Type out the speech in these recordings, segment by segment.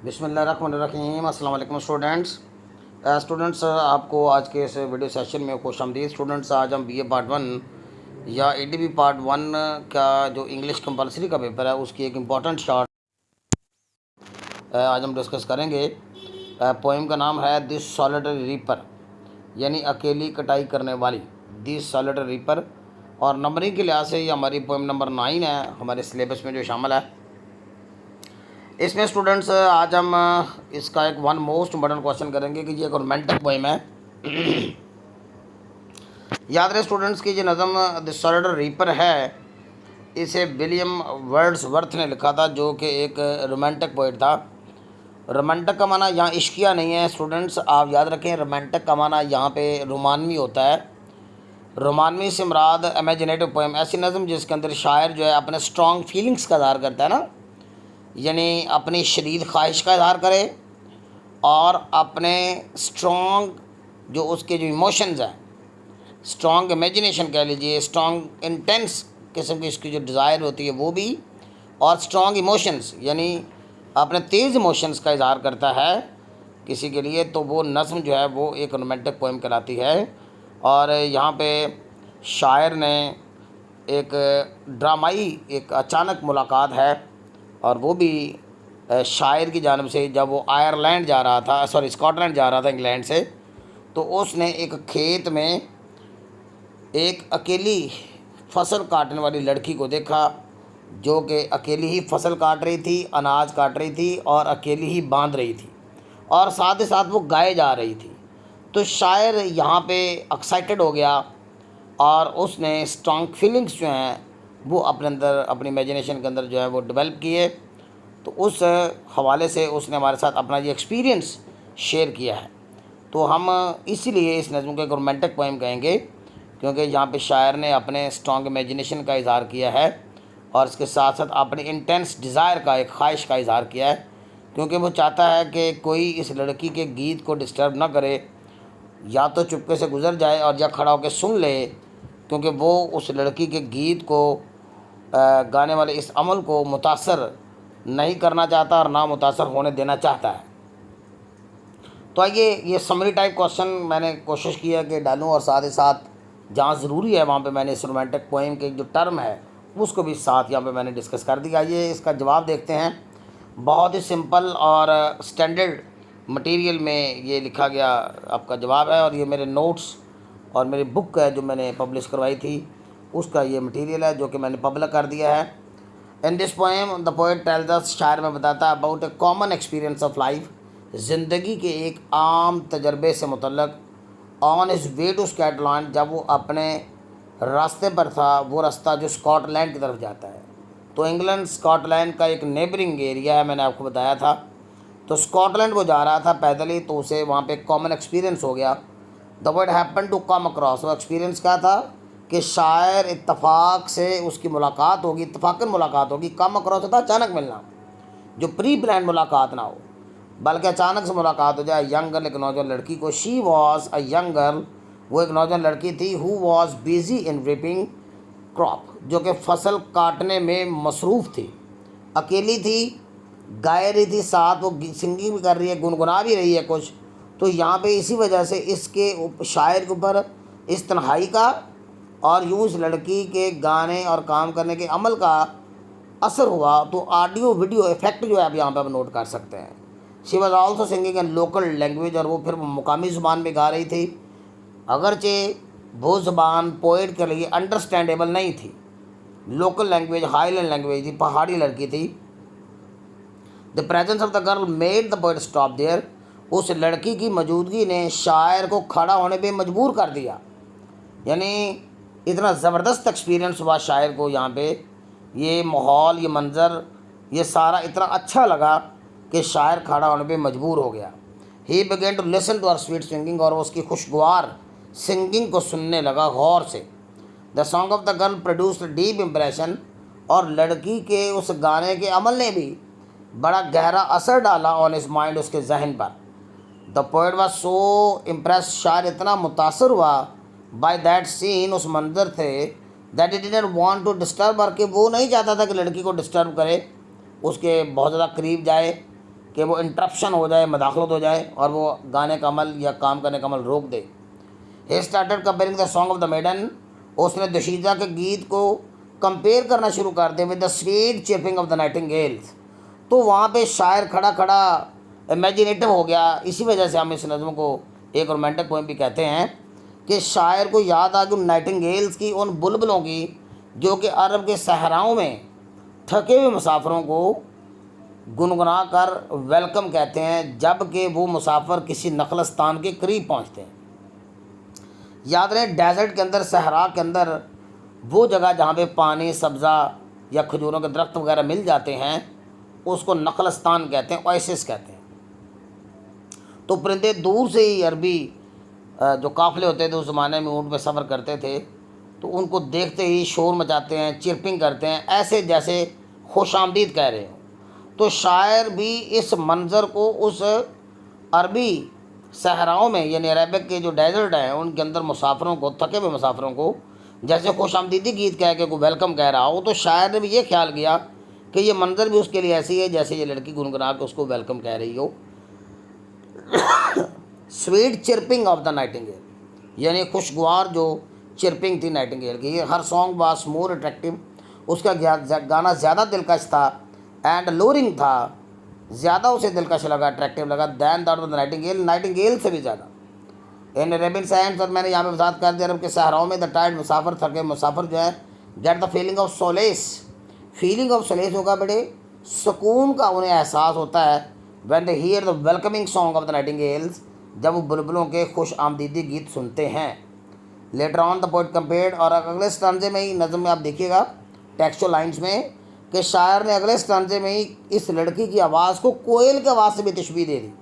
बिस्मिल्लाहिर्रहमानिर्रहीम। अस्सलाम वालेकुम स्टूडेंट्स। आपको आज के इस वीडियो सेशन में खुशामदीद। स्टूडेंट्स, आज हम बीए पार्ट 1 या एडीबी पार्ट 1 का जो इंग्लिश कंपलसरी का पेपर है उसकी एक इम्पॉर्टेंट शार्ट आज हम डिस्कस करेंगे। पोइम का नाम है दिस सॉलिटरी रीपर, यानी अकेली कटाई करने वाली, दिस सॉलिटरी रीपर। और नंबरिंग के लिहाज से ये हमारी पोइम नंबर 9 है हमारे सिलेबस में जो शामिल है। इसमें स्टूडेंट्स आज हम इसका एक वन मोस्ट इम्पोर्टेंट क्वेश्चन करेंगे कि ये एक रोमांटिक पोइम है। याद रहे स्टूडेंट्स की ये नज़म द सॉलिटरी रीपर है, इसे विलियम वर्ड्सवर्थ ने लिखा था, जो कि एक रोमांटिक पोइट था। रोमांटिक का माना यहाँ इश्किया नहीं है स्टूडेंट्स, आप याद रखें। रोमांटिक का माना यहाँ पे रोमानवी होता है। रोमानवी से मुराद इमेजिनेटिव पोइम, ऐसी नज़म जिसके अंदर शायर जो है अपने स्ट्रॉन्ग फीलिंग्स का इज़हार करता है ना, यानी अपनी शदीद ख्वाहिश का इज़हार करे और अपने स्ट्रॉन्ग जो उसके जो इमोशंस हैं, स्ट्रॉन्ग इमेजिनेशन कह लीजिए, स्ट्रॉन्ग इंटेंस किस्म की इसकी जो डिज़ायर होती है वो भी, और स्ट्रॉन्ग इमोशंस यानी अपने तेज़ इमोशंस का इज़हार करता है किसी के लिए, तो वो नज़म जो है वो एक रोमांटिक पोइम कहलाती है। और यहाँ पे शायर ने एक ड्रामाई एक अचानक मुलाकात है, और वो भी शायर की जानब से जब वो आयरलैंड जा रहा था, स्कॉटलैंड जा रहा था इंग्लैंड से, तो उसने एक खेत में एक अकेली फसल काटने वाली लड़की को देखा, जो कि अकेली ही फसल काट रही थी, अनाज काट रही थी और अकेली ही बांध रही थी, और साथ ही साथ वो गाय जा रही थी। तो शायर यहाँ पे एक्साइटेड हो गया और उसने स्ट्रॉन्ग फीलिंग्स जो हैं वो अपने अंदर, अपनी इमेजिनेशन के अंदर जो है वो डेवलप किए। तो उस हवाले से उसने हमारे साथ अपना ये एक्सपीरियंस शेयर किया है। तो हम इसीलिए इस नज़म को एक रोमांटिक पोइम कहेंगे, क्योंकि यहाँ पे शायर ने अपने स्ट्रॉन्ग इमेजिनेशन का इज़हार किया है और इसके साथ साथ अपनी इंटेंस डिज़ायर का, एक ख्वाहिश का इज़हार किया है, क्योंकि वो चाहता है कि कोई इस लड़की के गीत को डिस्टर्ब ना करे, या तो चुपके से गुज़र जाए और या खड़ा होकर सुन ले, क्योंकि वो उस लड़की के गीत को गाने वाले इस अमल को मुतासर नहीं करना चाहता और ना मुतासर होने देना चाहता है। तो आइए ये समरी टाइप क्वेश्चन मैंने कोशिश किया कि डालूं, और साथ ही साथ जहाँ ज़रूरी है वहाँ पे मैंने इस रोमांटिक पोइम के जो टर्म है उसको भी साथ यहाँ पे मैंने डिस्कस कर दिया। आइए इसका जवाब देखते हैं। बहुत ही सिंपल और स्टैंडर्ड मटेरियल में ये लिखा गया आपका जवाब है, और ये मेरे नोट्स और मेरी बुक है जो मैंने पब्लिश करवाई थी उसका ये मटेरियल है, जो कि मैंने पब्लिक कर दिया है। In this poem the poet tells us, शायर में बताता है, about a common experience of life, ज़िंदगी के एक आम तजर्बे से मुतल्लक। On his way to Scotland, जब वो अपने रास्ते पर था, वो रास्ता जो स्कॉटलैंड की तरफ जाता है। तो इंग्लैंड स्कॉटलैंड का एक नेबरिंग एरिया है, मैंने आपको बताया था। तो स्कॉटलैंड वो जा रहा था पैदल ही, तो उसे वहाँ पे कॉमन एक्सपीरियंस हो गया। The word happen to come across, वो एक्सपीरियंस क्या था कि शायर इत्तफाक से उसकी मुलाकात होगी, इत्तफाकन मुलाकात होगी। कम अक्रॉस होता अचानक मिलना, जो प्री प्लान मुलाकात ना हो बल्कि अचानक से मुलाकात हो जाए। यंग गर्ल, एक नौजवान लड़की को, she was a young girl, वो एक नौजवान लड़की थी, who was busy in ripping crop, जो कि फसल काटने में मसरूफ़ थी, अकेली थी, गा रही थी, साथ वो सिंगिंग भी कर रही है, गुनगुना भी रही है कुछ। तो यहाँ पे इसी वजह से इसके शायर के ऊपर इस तन्हाई का और यूँ इस लड़की के गाने और काम करने के अमल का असर हुआ। तो ऑडियो वीडियो इफ़ेक्ट जो है आप यहाँ पे आप नोट कर सकते हैं। She was also singing in local language, और वो फिर मुकामी ज़ुबान में गा रही थी, अगरचे वो ज़ुबान पोइट के लिए अंडरस्टैंडेबल नहीं थी। लोकल लैंग्वेज हाईलैंड लैंग्वेज थी, पहाड़ी लड़की थी। The presence of the girl made the poet stop there, उस लड़की की मौजूदगी ने शायर को खड़ा होने पे मजबूर कर दिया, यानी इतना ज़बरदस्त एक्सपीरियंस हुआ शायर को यहाँ पे। ये माहौल, ये मंज़र, ये सारा इतना अच्छा लगा कि शायर खड़ा होने पे मजबूर हो गया। He began to listen to her sweet singing, और वो उसकी खुशगवार सिंगिंग को सुनने लगा गौर से। The song of the girl produced deep impression, और लड़की के उस गाने के अमल ने भी बड़ा गहरा असर डाला ऑन हिज माइंड, उसके जहन पर। The poet was so impress, शायर इतना मुतासर हुआ बाय दैट सीन, उस मंजर से, that it didn't want to disturb her, कि वो नहीं चाहता था कि लड़की को डिस्टर्ब करे, उसके बहुत ज़्यादा करीब जाए, कि वो इंटरप्शन हो जाए, मदाखलत हो जाए और वो गाने का अमल या काम करने का अमल रोक दे। He started comparing the song of the maiden, उसने दोशीजा के गीत को कंपेयर करना शुरू कर दिया with the sweet chipping of the nightingales. तो वहाँ पे शायर खड़ा खड़ा इमेजिनेटिव हो गया। इसी वजह से हम इस नज़म को एक रोमांटिक पोएम भी कहते हैं कि शायर को याद आ गई उन नाइटिंगेल्स की, उन बुलबुलों की जो कि अरब के सहराओं में थके हुए मुसाफिरों को गुनगुना कर वेलकम कहते हैं, जबकि वो मुसाफिर किसी नखलस्तान के करीब पहुंचते हैं। याद रहे, डेजर्ट के अंदर, सहरा के अंदर, वो जगह जहाँ पे पानी, सब्ज़ा या खजूरों के दरख्त वगैरह मिल जाते हैं उसको नखलस्तान कहते हैं, ओएसिस कहते हैं। तो परिंदे दूर से ही अरबी जो काफ़िले होते थे उस ज़माने में ऊँट में सफ़र करते थे, तो उनको देखते ही शोर मचाते हैं, चिरपिंग करते हैं, ऐसे जैसे खुश आमदीद कह रहे हो। तो शायर भी इस मंज़र को उस अरबी सहराओं में यानी अरेबिक के जो डेजर्ट हैं उनके अंदर मुसाफिरों को, थके हुए मुसाफिरों को जैसे खुश आमदीदी गीत कह के को वेलकम कह रहा हो, तो शायर ने भी ये ख्याल किया कि ये मंज़र भी उसके लिए ऐसी है जैसे ये लड़की गुनगुना के उसको वेलकम कह रही हो। Sweet chirping of the Nightingale, यानी खुशगवार जो चिरपिंग थी नाइटिंगेल की। हर सॉन्ग वाज मोर अट्रैक्टिव, उसका गाना ज़्यादा दिलकश था, एंड लोरिंग था, ज़्यादा उसे दिलकश लगा, अट्रैक्टिव लगा, than that of the nightingale, nightingale से भी ज़्यादा। इन अरेबियन सैंड्स, और मैंने यहाँ पे वजाहत कर दिया, अरब के सहराओं में द टायर्ड मुसाफिर, थके मुसाफिर जो है, get the feeling of solace, feeling of solace होगा बड़े सुकून का उन्हें एहसास होता है when they hear the welcoming song of the nightingales, जब वो बुलबुलों के खुश आमदीदी गीत सुनते हैं। Later on the poet compared, और अगले स्टांजे में ही नज़म में आप देखिएगा टेक्सचुअल लाइन्स में कि शायर ने अगले स्टांजे में ही इस लड़की की आवाज़ को कोयल की आवाज़ से भी तशबीह दे दी,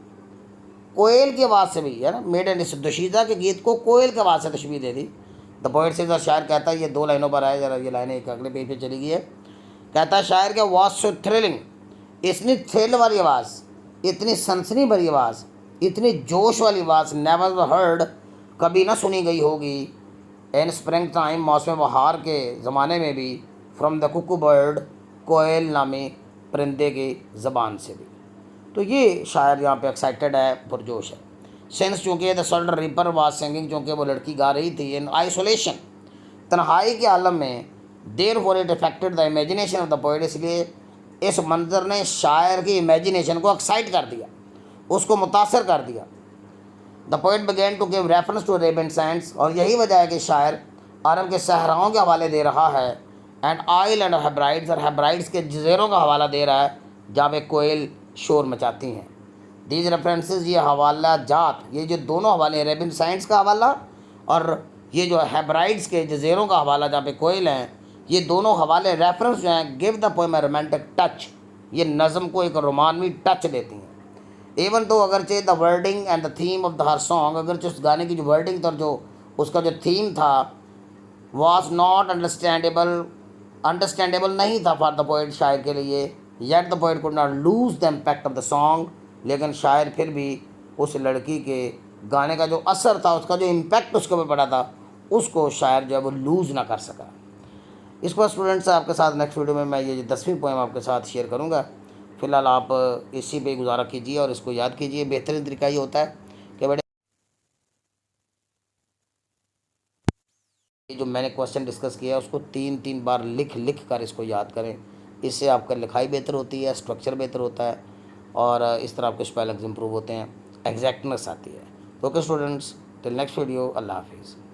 कोयल की आवाज़ से भी, है ना, मेडन इस दोशीजा के गीत को कोयल की आवाज़ से तशबीह दे दी। द पोइट से शायर कहता है, ये 2 लाइनों पर है, जरा ये लाइनें एक अगले पेज पे चली गई है। कहता है शायर क्या, वॉज सो थ्रिलिंग, इतनी थ्रिल वाली आवाज़, इतनी सनसनी भरी आवाज़, इतनी जोश वाली आवाज़, नेवर हर्ड, कभी ना सुनी गई होगी, इन स्प्रिंग टाइम, मौसम बहार के ज़माने में भी, फ्रॉम द कुकू बर्ड, कोयल नामी परिंदे की ज़बान से भी। तो ये शायर यहाँ पे एक्साइटेड है, पुरजोश है। सिंस चूँकि the solitary reaper was singing, चूँकि वो लड़की गा रही थी इन आइसोलेशन, तन्हाई के आलम में, there for it affected the imagination of the poet, इसलिए इस मंजर ने शायर की इमेजिनेशन को एक्साइट कर दिया, उसको मुतासर कर दिया। The poet began to give reference to Arabian sands, और यही वजह है कि शायर अरब के सहराओं के हवाले दे रहा है, एंड आइल एंड हेब्राइड्स, और हेब्राइड्स के जज़ीरों का हवाला दे रहा है जहाँ पे कोयल शोर मचाती हैं। दीज रेफरेंसेस, ये हवाला जात, ये जो दोनों हवाले, अरेबियन साइंस का हवाला और ये जो हेब्राइड्स के जज़ीरों का हवाला जहाँ पे कोयल हैं, ये दोनों हवाले रेफरेंस जो हैं give the poem A romantic touch, ये नज़म को एक रोमानवी टच देती हैं। इवन तो अगरचे the wording and the theme of the her song, अगरचे उस गाने की जो वर्डिंग और जो उसका जो थीम था, वॉज नॉट अंडरस्टैंडेबल नहीं था फॉर द पोइट, शायर के लिए, yet the poet could not lose the impact of the song, लेकिन शायर फिर भी उस लड़की के गाने का जो असर था, उसका जो इम्पैक्ट उसके ऊपर पड़ा था, उसको शायर जो है वो लूज़ ना कर सका। इस पर स्टूडेंट्स आपके साथ नेक्स्ट वीडियो में मैं ये 10वीं पोएम आपके साथ शेयर करूँगा। फ़िलहाल आप इसी पे गुजारा कीजिए और इसको याद कीजिए। बेहतरीन तरीका ये होता है कि बेटे जो मैंने क्वेश्चन डिस्कस किया है उसको 3 बार लिख कर इसको याद करें। इससे आपका लिखाई बेहतर होती है, स्ट्रक्चर बेहतर होता है और इस तरह आपके स्पेलिंग्स इंप्रूव होते हैं, एग्जैक्टनेस आती है। Okay students, till next video, अल्लाह हाफिज़।